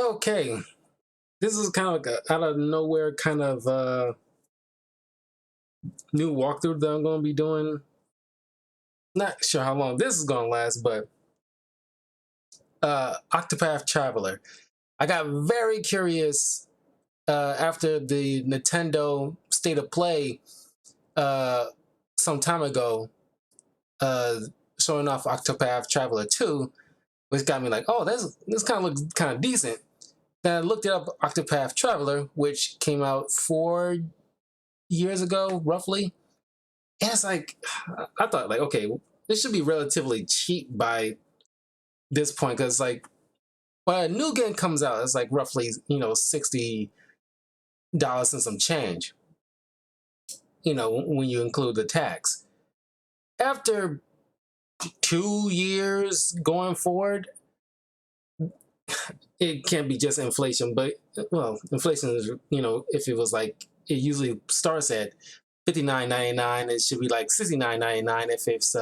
Okay, this is kind of like a out of nowhere kind of new walkthrough that I'm going to be doing. Not sure how long this is going to last, but Octopath Traveler. I got very curious after the Nintendo State of Play some time ago, showing off Octopath Traveler 2, which got me like, oh, this kind of looks kind of decent. Then I looked it up, Octopath Traveler, which came out 4 years ago, roughly. And it's like, I thought, like, okay, this should be relatively cheap by this point, because, like, when a new game comes out, it's like roughly, $60 and some change, when you include the tax. After 2 years going forward, it can't be just inflation, but, well, inflation is, if it was like, it usually starts at $59.99, it should be like $69.99 if it's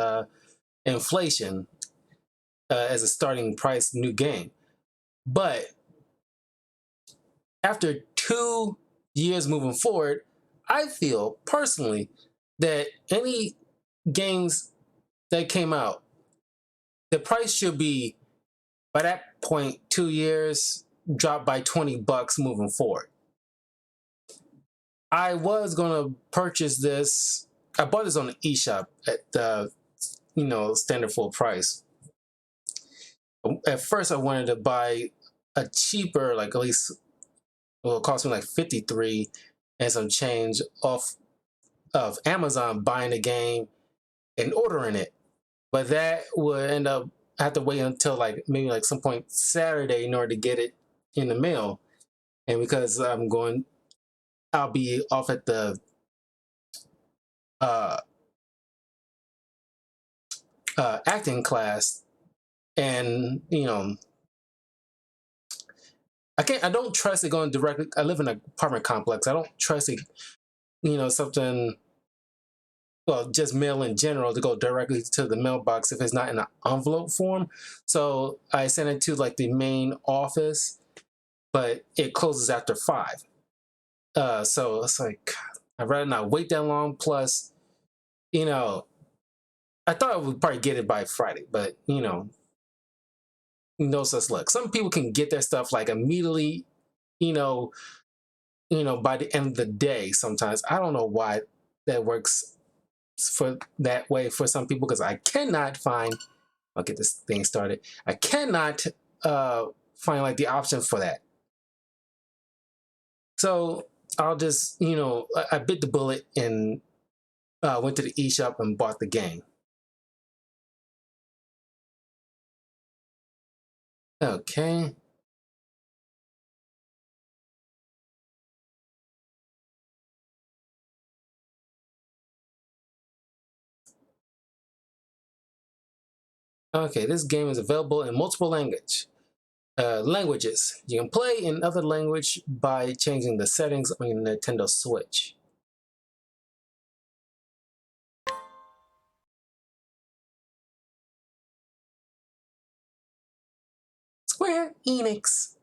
inflation as a starting price new game. But after 2 years moving forward, I feel personally that any games that came out, the price should be, by that point, 2 years, dropped by $20 moving forward. I was gonna purchase this. I bought this on the eShop at the, standard full price. At first, I wanted to buy a cheaper, like at least, well, it cost me like $53 and some change off of Amazon, buying the game and ordering it. But that would end up, I have to wait until like maybe like some point Saturday in order to get it in the mail. And because I'll be off at the acting class, and I don't trust it going directly. I live in an apartment complex. I don't trust it, something, well, just mail in general, to go directly to the mailbox if it's not in an envelope form. So I sent it to like the main office, but it closes after 5. So it's like, I'd rather not wait that long. Plus, I thought I would probably get it by Friday, but no such luck. Some people can get their stuff like immediately, by the end of the day. Sometimes I don't know why that works for that way for some people, because I cannot find. I'll get this thing started. I cannot find like the option for that. So I'll just, I bit the bullet and went to the eShop and bought the game. Okay. Okay, this game is available in multiple languages. You can play in other language by changing the settings on your Nintendo Switch. Square Enix.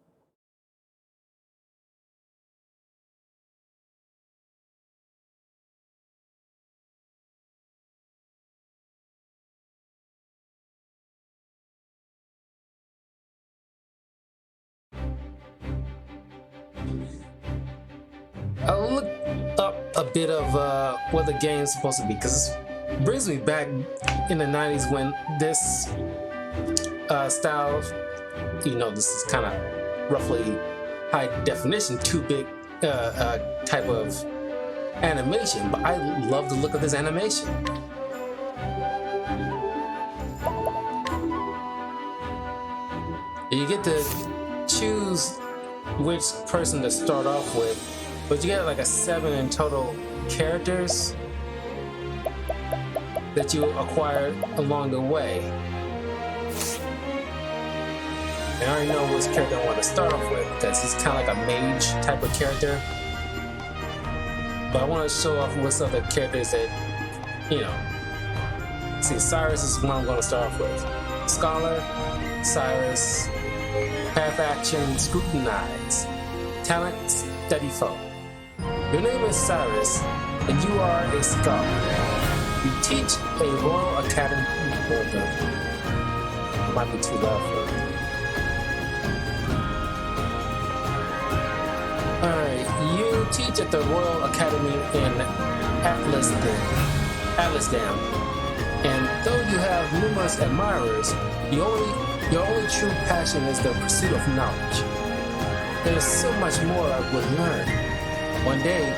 I'll look up a bit of what the game's supposed to be, because it brings me back in the 90s when this style, this is kind of roughly high definition, 2-bit type of animation, but I love the look of this animation. You get to choose which person to start off with, but you get like 7 in total characters that you acquire along the way. And I already know which character I want to start off with, because he's kind of like a mage type of character. But I want to show off what's other characters that, See, Cyrus is one I'm going to start off with. Scholar, Cyrus, Path action scrutinize. Talent study foe. Your name is Cyrus, and you are a scholar. You teach a Royal Academy. Might be too loud for it. Alright, you teach at the Royal Academy in Atlasdam. And though you have numerous admirers, your only true passion is the pursuit of knowledge. There is so much more I would learn. One day,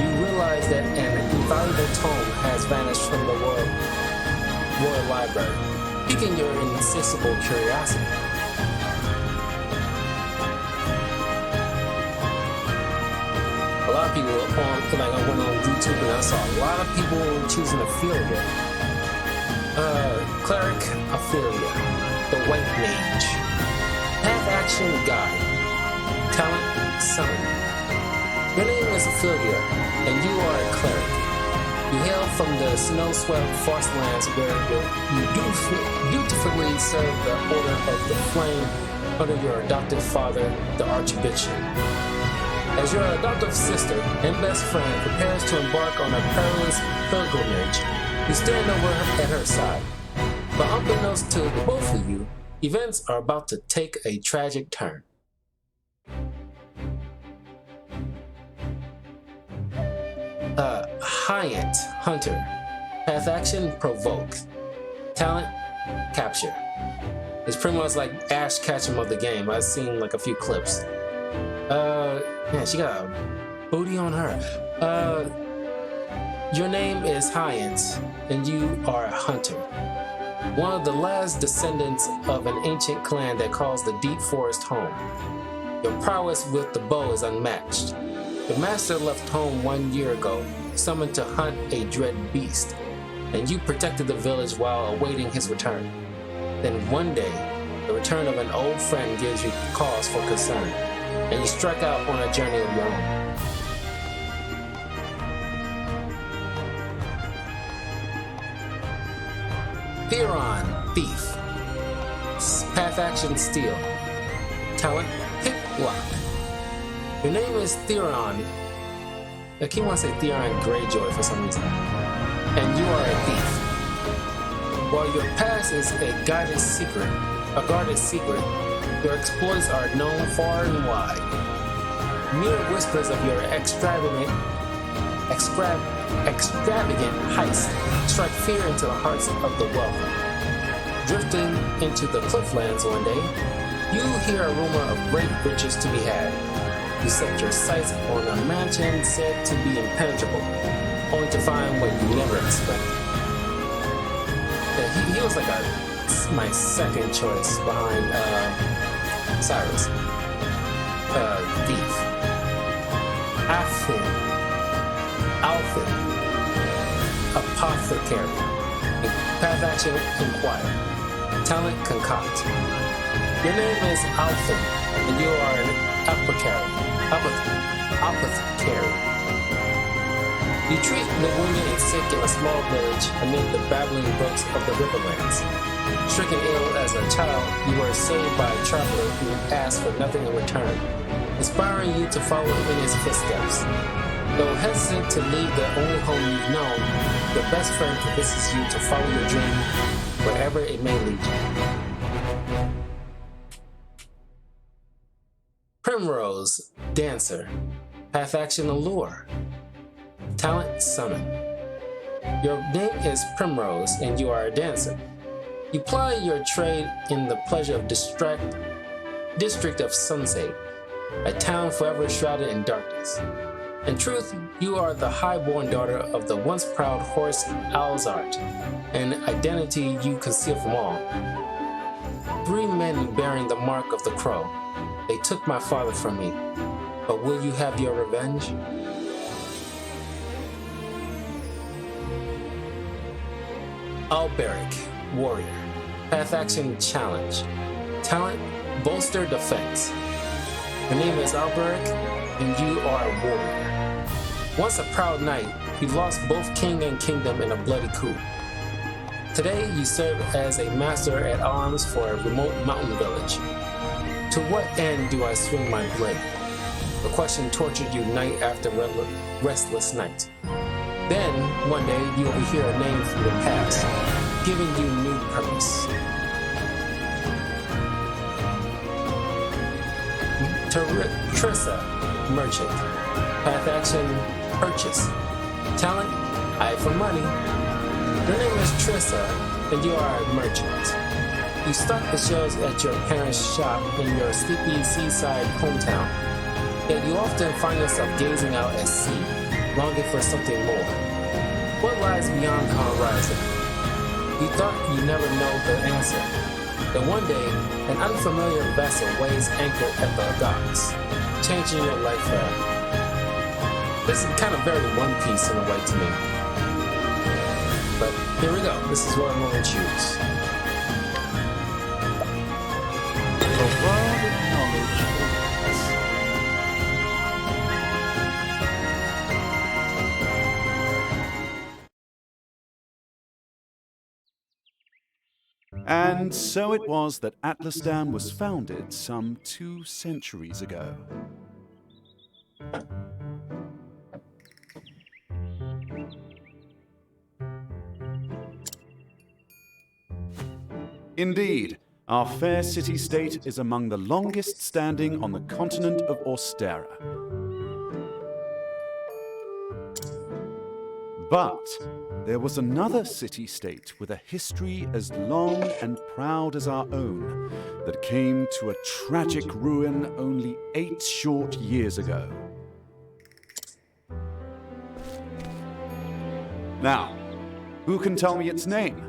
you realize that an invaluable tome has vanished from the Royal Library, piquing your insatiable curiosity. A lot of people I went on YouTube and I saw a lot of people choosing Ophelia. Cleric Ophelia, the White Mage. Path action guide. Talent summon. Your name is Ophelia, and you are a cleric. You hail from the snow-swept forest lands where you dutifully serve the Order of the Flame under your adopted father, the Archbishop. As your adoptive sister and best friend prepares to embark on a perilous pilgrimage, you stand over at her side. But unbeknownst to both of you, events are about to take a tragic turn. Hyant Hunter. Path action provoke. Talent capture. It's pretty much like Ash Ketchum of the game. I've seen like a few clips. Man, she got a booty on her. Your name is Hyant, and you are a hunter. One of the last descendants of an ancient clan that calls the deep forest home. Your prowess with the bow is unmatched. Your master left home 1 year ago, summoned to hunt a dread beast, and you protected the village while awaiting his return. Then one day, the return of an old friend gives you cause for concern, and you strike out on a journey of your own. Theron, Thief. Path action steal. Talent pick lock. Your name is Theron. I keep wanting to say Theron Greyjoy for some reason. And you are a thief. While your past is a guarded secret, your exploits are known far and wide. Mere whispers of your extravagant heist strike fear into the hearts of the wealthy. Drifting into the clifflands one day, you hear a rumor of great riches to be had. You set your sights on a mansion said to be impenetrable, only to find what you never expected. He was like my second choice behind Cyrus. Thief. Alfin. Apothecary. Path action inquire. Talent concoct. Your name is Alfin, and you are an apothecary. You treat the wounded and sick in a small village amid the babbling brooks of the riverlands. Stricken ill as a child, you were saved by a traveler who asked for nothing in return, inspiring you to follow in his footsteps. Though hesitant to leave the only home you've known, your best friend convinces you to follow your dream wherever it may lead you. Primrose, Dancer. Path action allure. Talent summon. Your name is Primrose, and you are a dancer. You ply your trade in the pleasure of district of Sunset, a town forever shrouded in darkness. In truth, you are the high-born daughter of the once proud horse Alzart, an identity you conceal from all. 3 men bearing the mark of the crow. They took my father from me, but will you have your revenge? Alberic, warrior. Path action challenge. Talent, bolster defense. Your name is Alberic, and you are a warrior. Once a proud knight, you lost both king and kingdom in a bloody coup. Today, you serve as a master at arms for a remote mountain village. To what end do I swing my blade? The question tortured you night after restless night. Then, one day, you will hear a name from the past, giving you new purpose. Trissa, merchant. Path action, purchase. Talent, eye for money. Your name is Trissa, and you are a merchant. You stock the shelves at your parents' shop in your sleepy seaside hometown. Yet you often find yourself gazing out at sea, longing for something more. What lies beyond the horizon? You thought you'd never know the answer. Then one day, an unfamiliar vessel weighs anchor at the docks, changing your life forever. This is kind of very One Piece in a way to me. But here we go. This is what I'm going to choose. The world of knowledge awaits. And so it was that Atlastan was founded some 2 centuries ago. Indeed, our fair city-state is among the longest standing on the continent of Austera. But there was another city-state with a history as long and proud as our own that came to a tragic ruin only 8 short years ago. Now, who can tell me its name?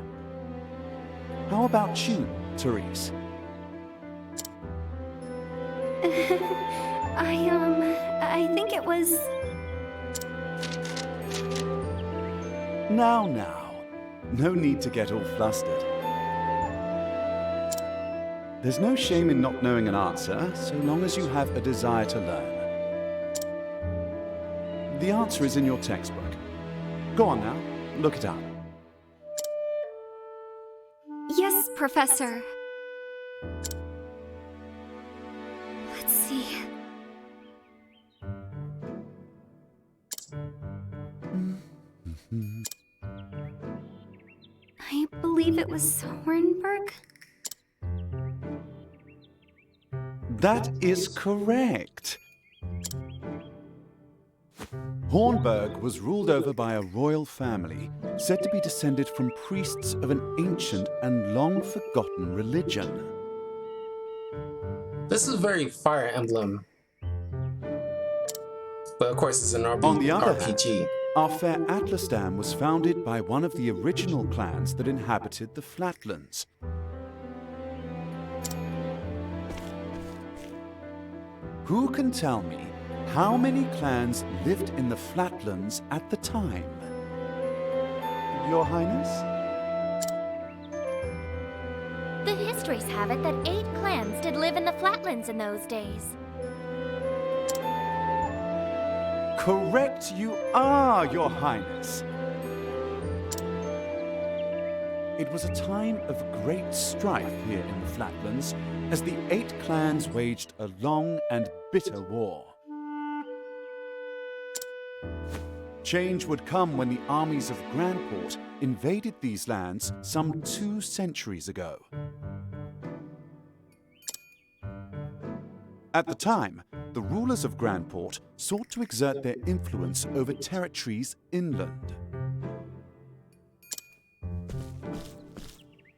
How about you, Therese? I think it was... Now, no need to get all flustered. There's no shame in not knowing an answer, so long as you have a desire to learn. The answer is in your textbook. Go on now, look it up. Yes, Professor. Let's see. I believe it was Hornburg. That is correct. Hornburg was ruled over by a royal family, said to be descended from priests of an ancient and long-forgotten religion. This is very Fire Emblem. But of course, it's an On the other RPG. hand, our fair Atlastan was founded by one of the original clans that inhabited the Flatlands. Who can tell me how many clans lived in the Flatlands at the time? Your Highness? The histories have it that 8 clans did live in the Flatlands in those days. Correct you are, Your Highness. It was a time of great strife here in the Flatlands as the 8 clans waged a long and bitter war. Change would come when the armies of Grandport invaded these lands some 2 centuries ago. At the time, the rulers of Grandport sought to exert their influence over territories inland.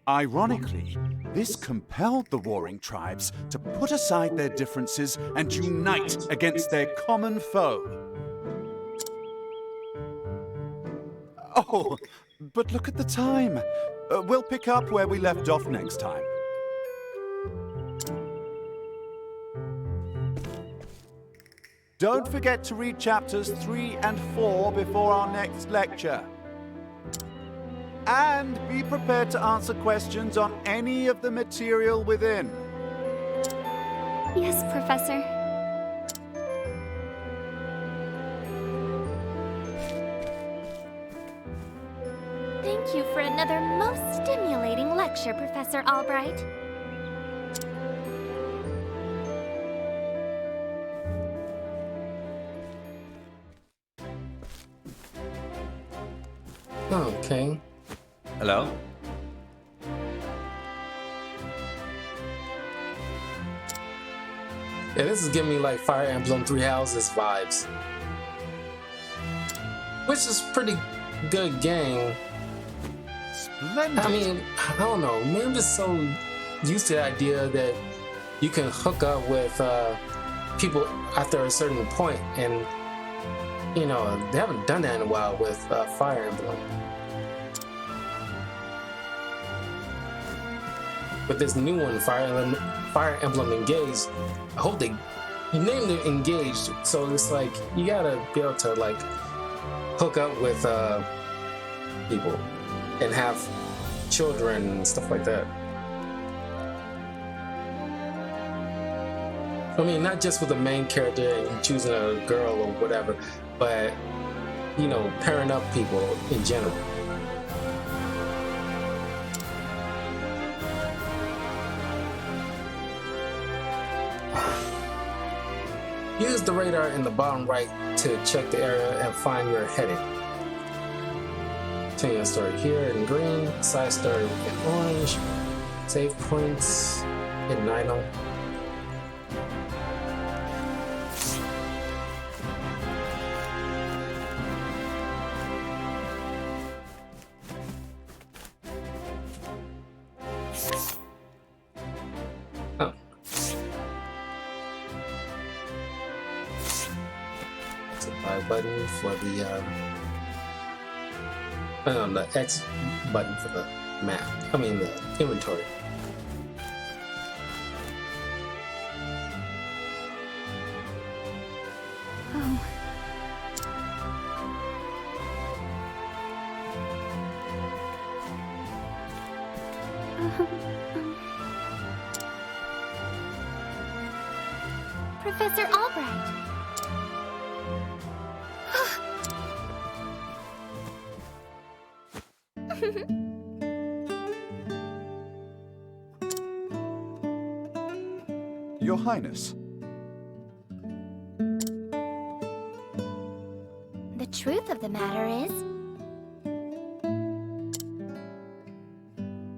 Ironically, this compelled the warring tribes to put aside their differences and unite against their common foe. Oh, but look at the time. We'll pick up where we left off next time. Don't forget to read chapters 3 and 4 before our next lecture. And be prepared to answer questions on any of the material within. Yes, Professor. Thank you for another most stimulating lecture, Professor Albright. Yeah, this is giving me like Fire Emblem Three Houses vibes, which is pretty good game. Splendid. I mean, I don't know. Maybe I'm just so used to the idea that you can hook up with people after a certain point, and you know they haven't done that in a while with Fire Emblem. With this new one, Fire Emblem Engaged, I hope you named it Engaged, so it's like you gotta be able to like hook up with people and have children and stuff like that. I mean, not just with the main character and choosing a girl or whatever, but you know, pairing up people in general. Use the radar in the bottom right to check the area and find your heading. Continue story here in green, side story in orange, save points in Nino. Oh. It's a buy button for the X button for the map. I mean the inventory. Oh. Professor Albright. Your Highness. The truth of the matter is,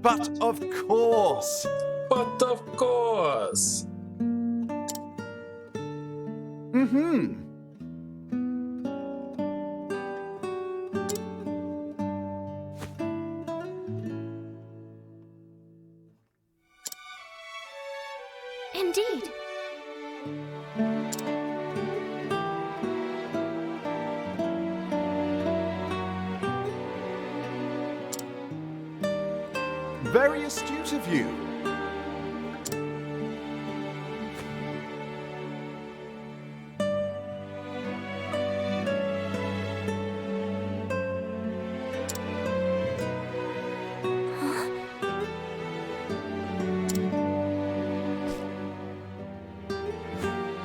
But of course. But of course. Mm-hmm. indeed. Very astute of you.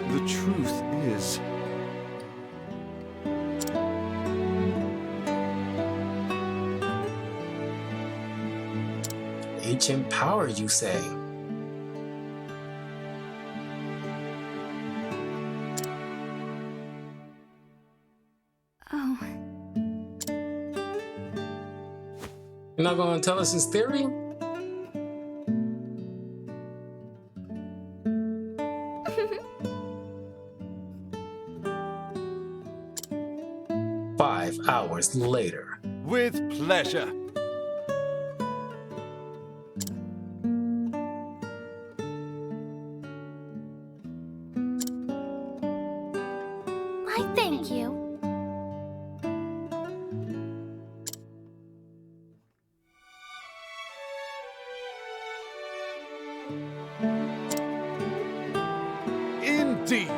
The truth is, Ancient power, you say? Oh. You're not going to tell us his theory? Five hours later. with pleasure. I thank you. Indeed.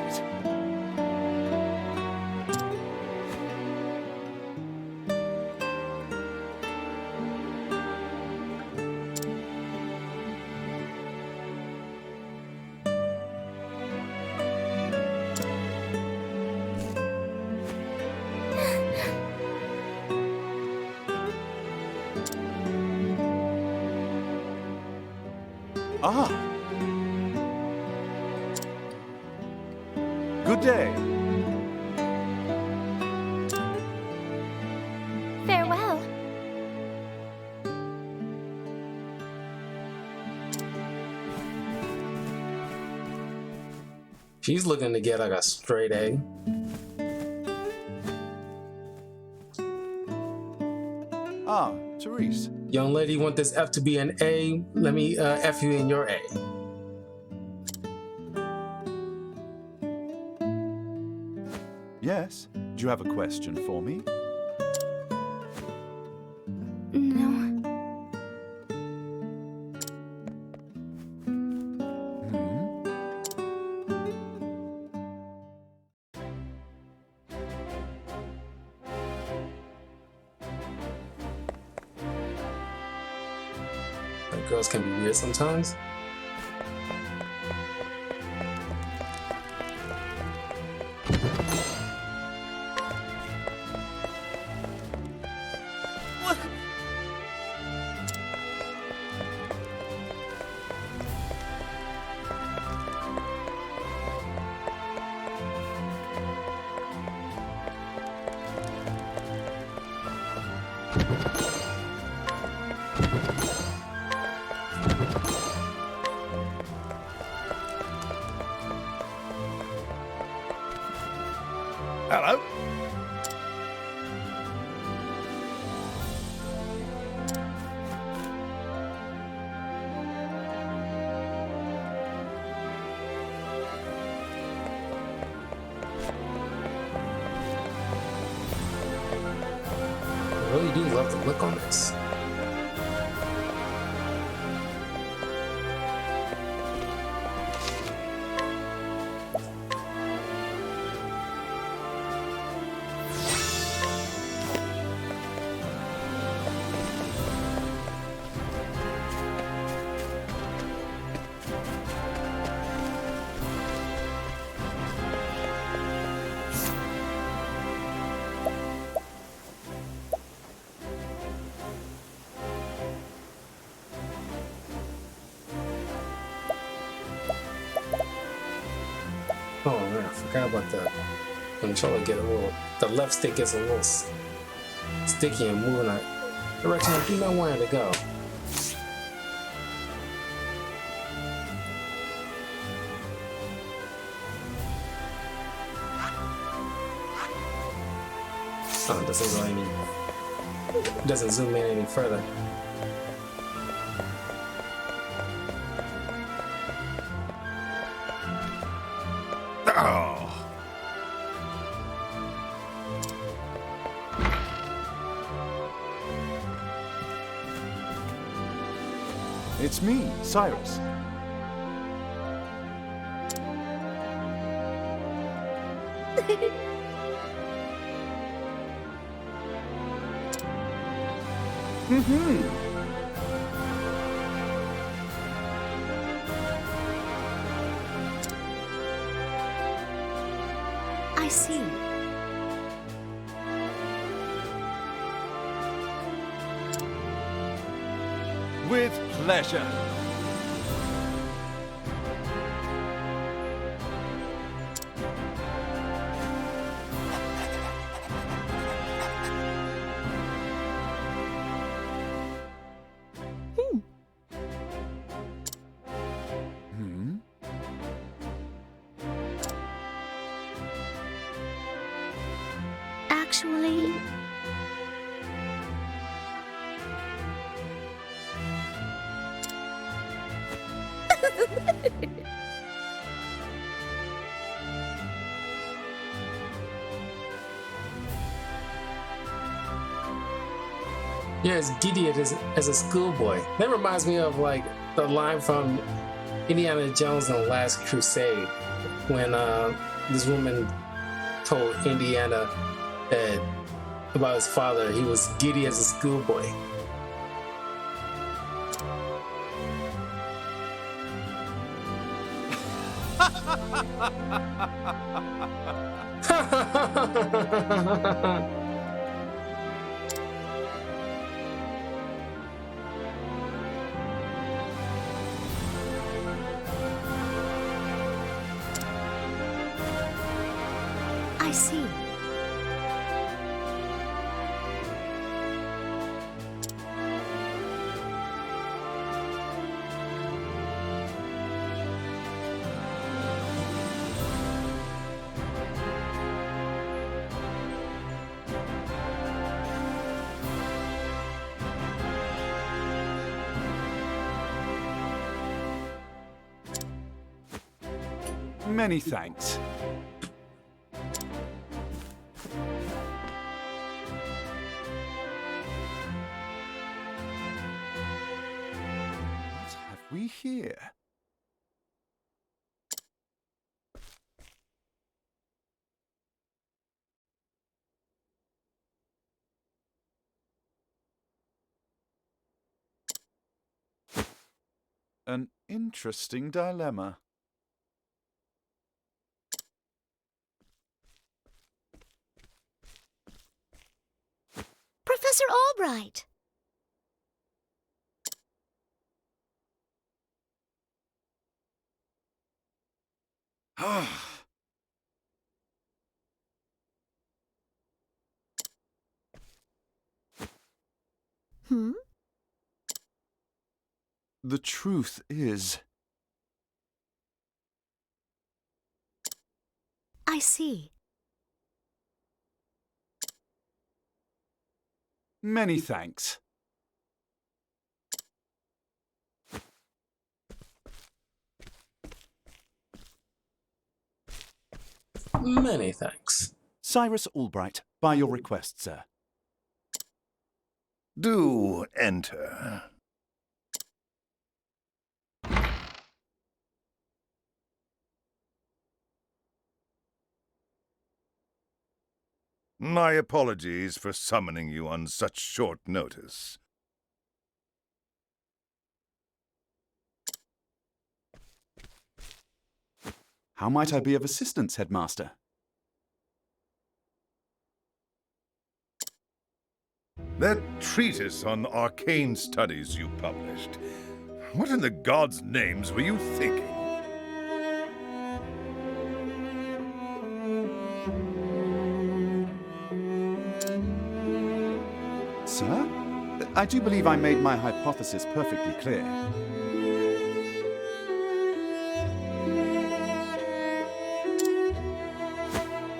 Ah. Good day. Farewell. She's looking to get like a straight A. Ah, Therese. Young lady, want this F to be an A? Let me F you in your A. Yes? Do you have a question for me? No. Like, girls can be weird sometimes. Hello? I really do love the look on this. Oh man, I forgot about the controller. Get a little. The left stick gets a little sticky and moving in a direction I do not want it to go. Oh, it doesn't go any. Doesn't zoom in any further. Oh. It's me, Cyrus. I see. With pleasure. Actually, Yeah, it's giddy as a schoolboy. That reminds me of like the line from Indiana Jones and the Last Crusade when this woman told Indiana that about his father, he was giddy as a schoolboy. I see. Many thanks. What have we here? An interesting dilemma. Professor Albright! Hmm? The truth is, I see. many thanks. Many thanks. Cyrus Albright, by your request, sir. Do enter. My apologies for summoning you on such short notice. How might I be of assistance, Headmaster? That treatise on arcane studies you published. What in the gods' names were you thinking? Sir? I do believe I made my hypothesis perfectly clear.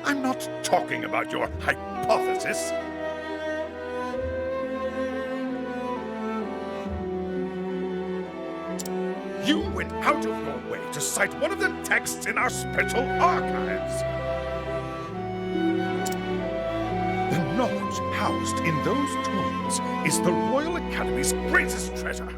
I'm not talking about your hypothesis. You went out of your way to cite one of the texts in our special archives. The knowledge housed in those tomes is the Royal Academy's greatest treasure.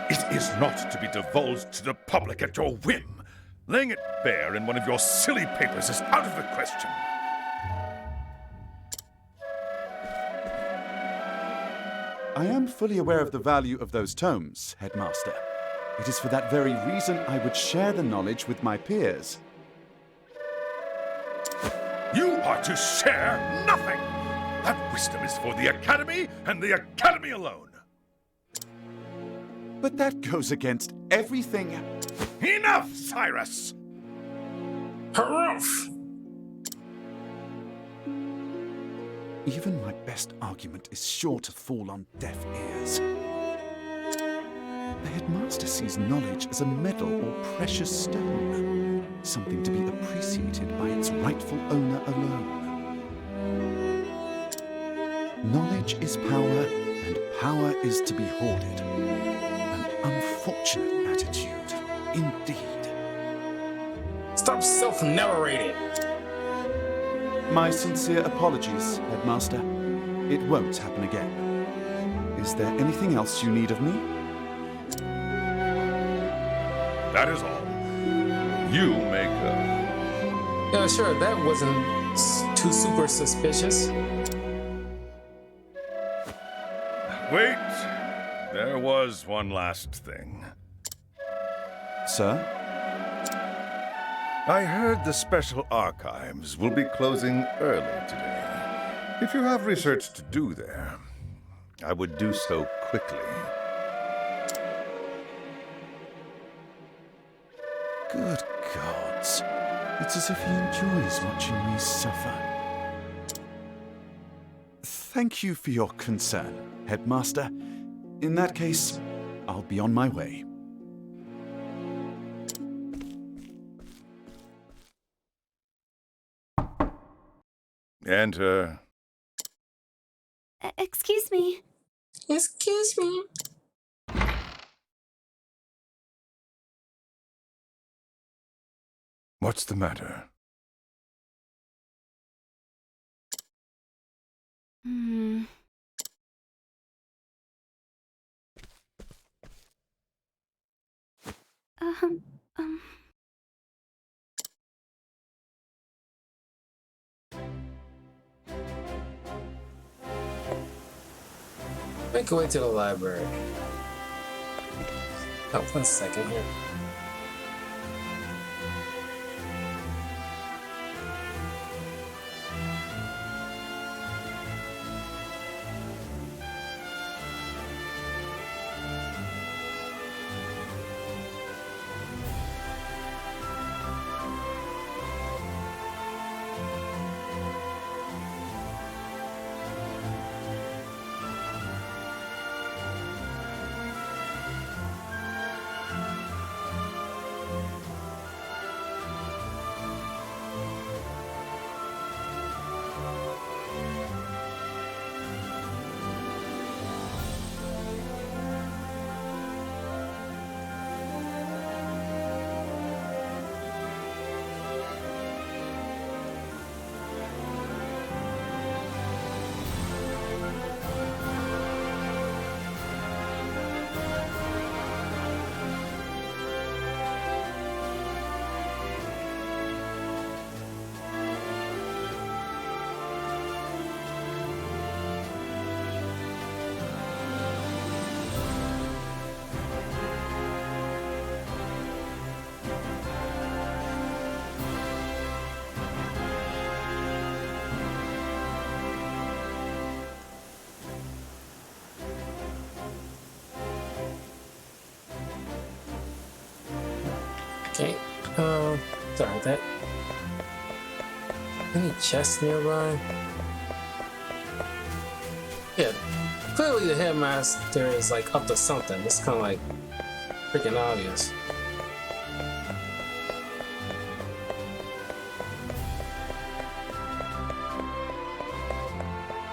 It is not to be divulged to the public at your whim. Laying it bare in one of your silly papers is out of the question. I am fully aware of the value of those tomes, Headmaster. It is for that very reason I would share the knowledge with my peers. You are to share nothing! That wisdom is for the Academy and the Academy alone! But that goes against everything. Enough, Cyrus! Harumph! Even my best argument is sure to fall on deaf ears. The Headmaster sees knowledge as a medal or precious stone, something to be appreciated by its rightful owner alone. Knowledge is power, and power is to be hoarded. An unfortunate attitude, indeed. Stop self-narrating. My sincere apologies, Headmaster. It won't happen again. Is there anything else you need of me? That is all. You may go. Yeah, sure, that wasn't too super suspicious. Wait. There was one last thing. Sir? I heard the special archives will be closing early today. If you have research to do there, I would do so quickly. Good gods. It's as if he enjoys watching me suffer. Thank you for your concern, Headmaster. In that case, I'll be on my way. Enter. Excuse me. Excuse me. What's the matter? Hmm. Um, um. Make your way to the library. Oh, 1 second here. Okay. Sorry about that. Any chests nearby? Yeah. Clearly the headmaster is like up to something. It's kind of like freaking obvious.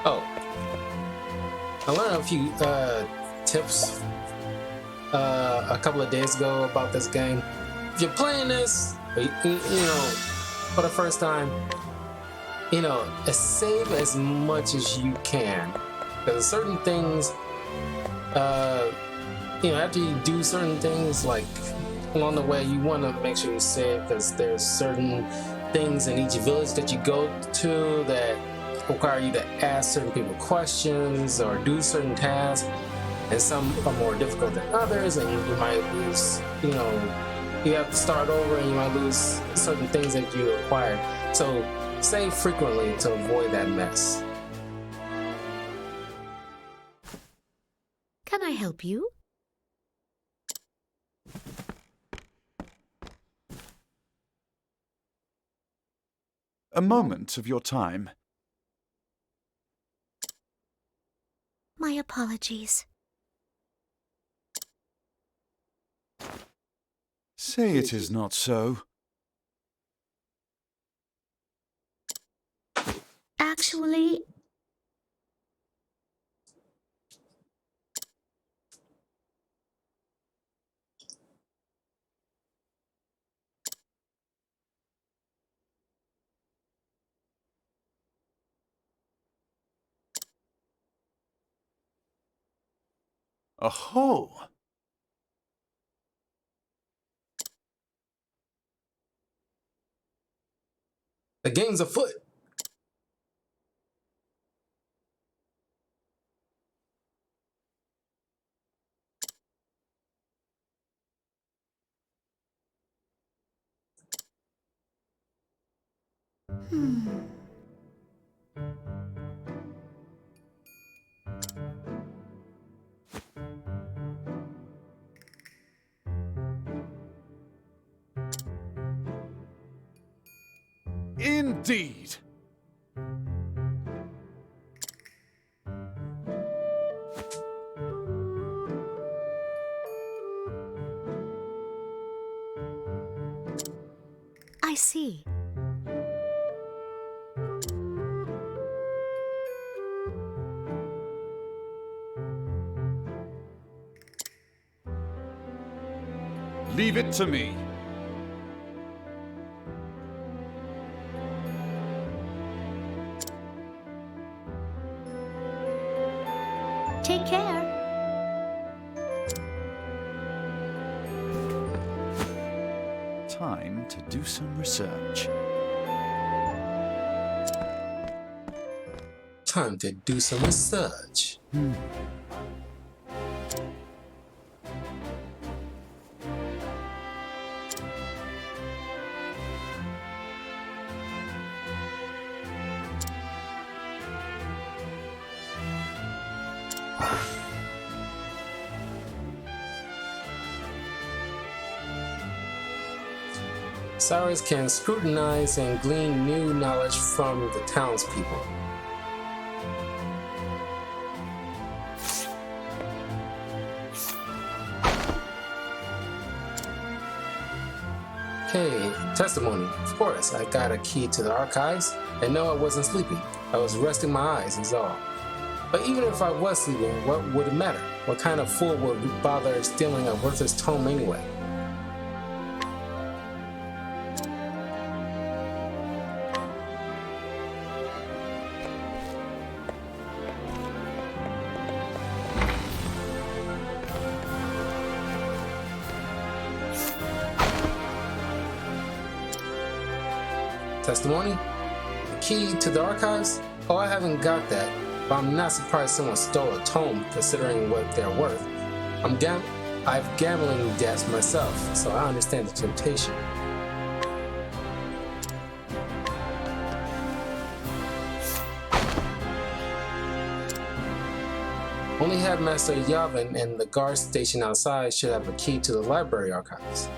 Oh. I learned a few tips a couple of days ago about this game. If you're playing this, you know, for the first time, you know, save as much as you can. Because certain things, you know, after you do certain things, like along the way, you want to make sure you save because there's certain things in each village that you go to that require you to ask certain people questions or do certain tasks, and some are more difficult than others, and you might lose, you know, you have to start over and you might lose certain things that you acquired. So save frequently to avoid that mess. Can I help you? A moment of your time. My apologies. Say it is not so. Actually, Aho! The game's afoot. Indeed! I see. Leave it to me. time to do some research. Time to do some research. Cyrus can scrutinize and glean new knowledge from the townspeople. Okay, testimony. Of course, I got a key to the archives, and no, I wasn't sleeping. I was resting my eyes, is all. But even if I was sleeping, what would it matter? What kind of fool would bother stealing a worthless tome anyway? Testimony? The key to the archives? Oh, I haven't got that, but I'm not surprised someone stole a tome, considering what they're worth. I've gambling debts myself, so I understand the temptation. Only Headmaster Yavin and the guard station outside should have a key to the library archives.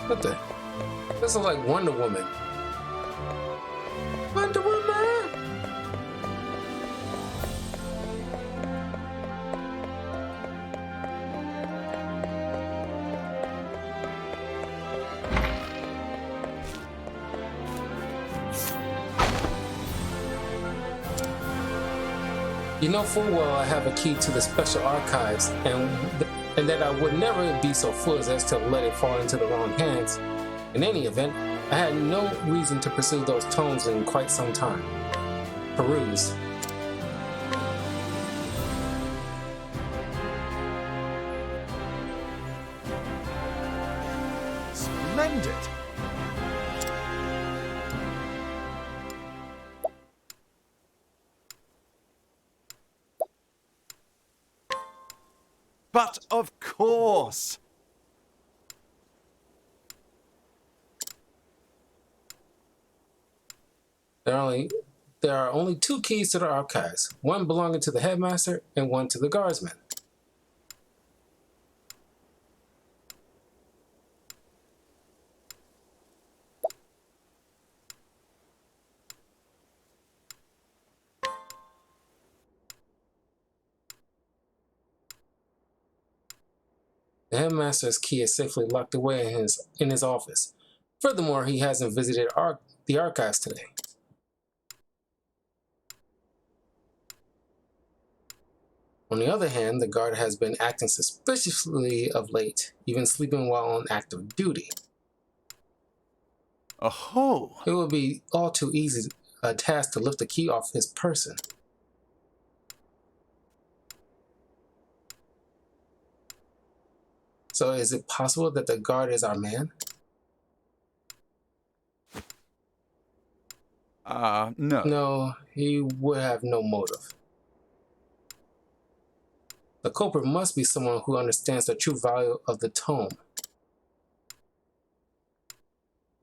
What the? This is like Wonder Woman. Wonder Woman! You know full well I have a key to the special archives, and that I would never be so foolish as to let it fall into the wrong hands. In any event, I had no reason to pursue those tomes in quite some time. Peruse. Splendid! But of course! There are only two keys to the archives, one belonging to the headmaster and one to the guardsman. The headmaster's key is safely locked away in his office. Furthermore, he hasn't visited the archives today. On the other hand, the guard has been acting suspiciously of late, even sleeping while on active duty. Oh! It would be all too easy a task to lift the key off his person. So is it possible that the guard is our man? No. No, he would have no motive. The culprit must be someone who understands the true value of the tome.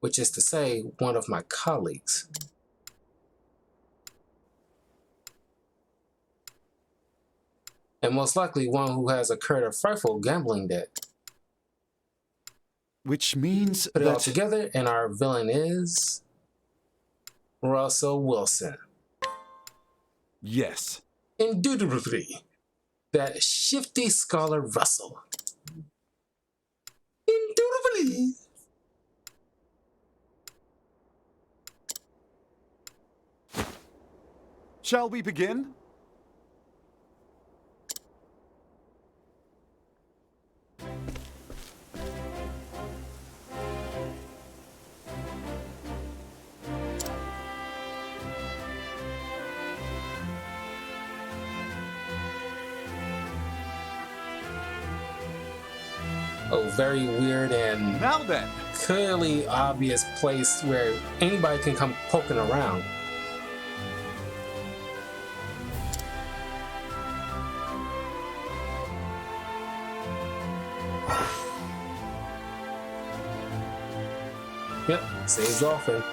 Which is to say, one of my colleagues. And most likely one who has incurred a frightful gambling debt. Which means Put it all that... together, and our villain is... Russell Wilson. Yes. Indubitably, that shifty scholar Russell. Indubitably. Shall we begin? A very weird and Now then. clearly obvious place where anybody can come poking around. Yep, saves often.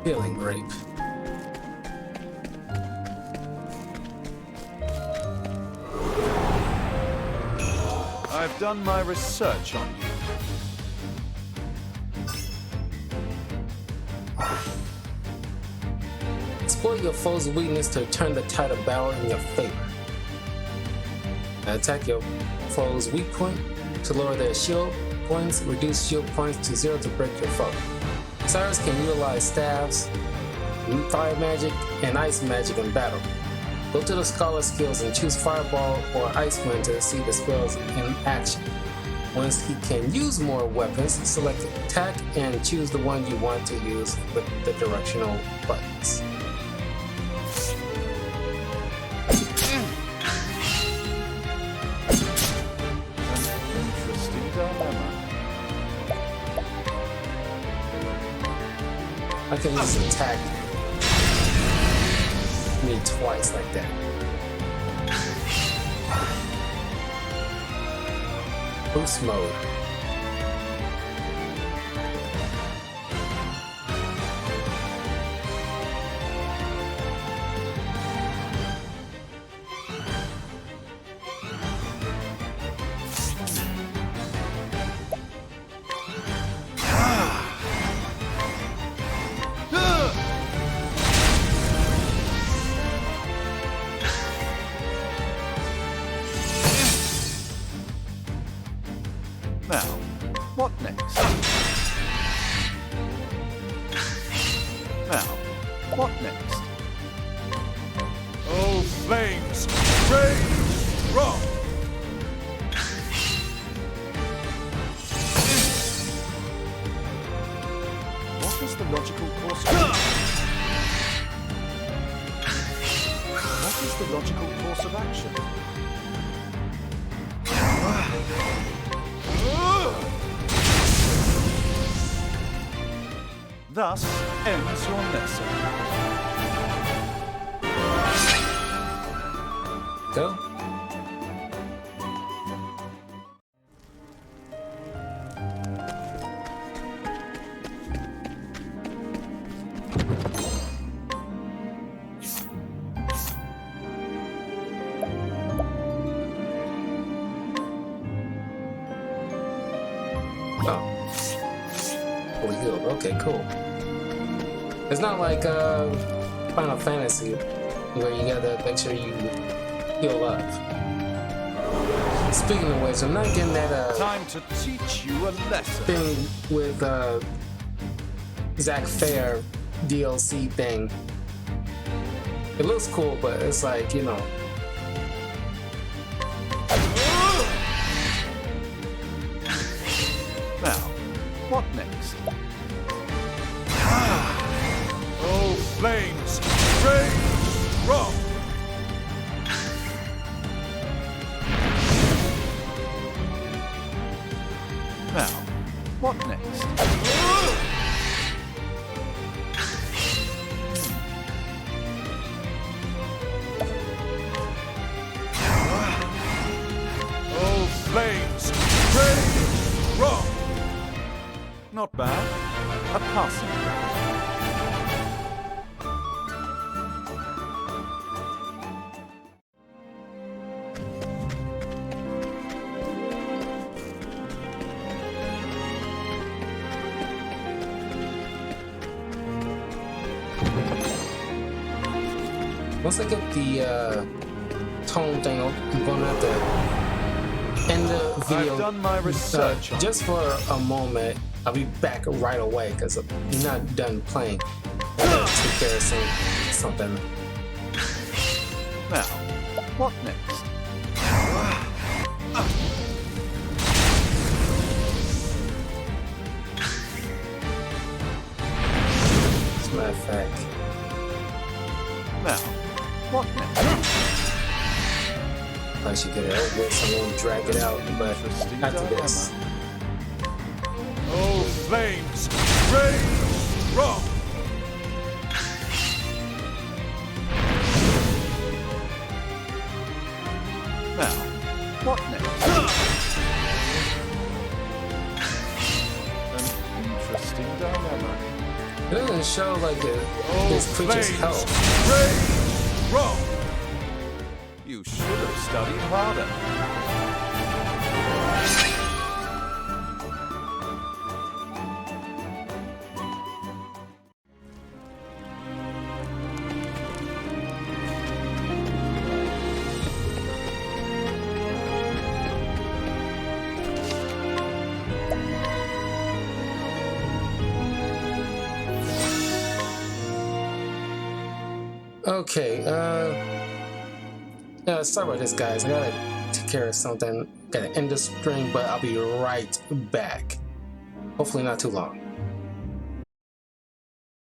Feeling grape. I've done my research on you. Exploit your foe's weakness to turn the tide of battle in your favor. Attack your foe's weak point to lower their shield points. Reduce shield points to 0 to break your foe. Cyrus can utilize staves, fire magic, and ice magic in battle. Go to the Scholar skills and choose Fireball or Ice Wind to see the spells in action. Once he can use more weapons, select Attack and choose the one you want to use with the directional buttons. Interesting dilemma. I can use Attack me twice like that. Boost mode. Now, what next? Now, what next? Oh, flames, rage strong! What is the logical course of What is the logical course of action? Thus ends your lesson. Go. Oh. Fully healed. Okay, cool. It's not like Final Fantasy where you gotta make sure you heal up. Speaking of which, I'm not getting that Time to teach you a lesson. thing with Zack Fair DLC thing. It looks cool, but it's like, you know. Now, what next? Oh, flames, rage strong! Now, what next? Not bad. A passing grade. Once I get the tone thing, I'm gonna have to end the video. I've done my research on just for a moment. I'll be back right away because I'm not done playing. I gotta take care of something. Now, what next? As a matter of fact. Now, what next? I should get it over with, so I won't drag it out, but Interesting after this. dilemma. Oh, flames! Rain strong! Now, what next? An interesting dilemma. It doesn't show like Oh, this creature's flames! health. Rain strong! You should have studied harder. Okay, sorry about this, guys. I gotta take care of something. Gotta end the stream, but I'll be right back. Hopefully not too long.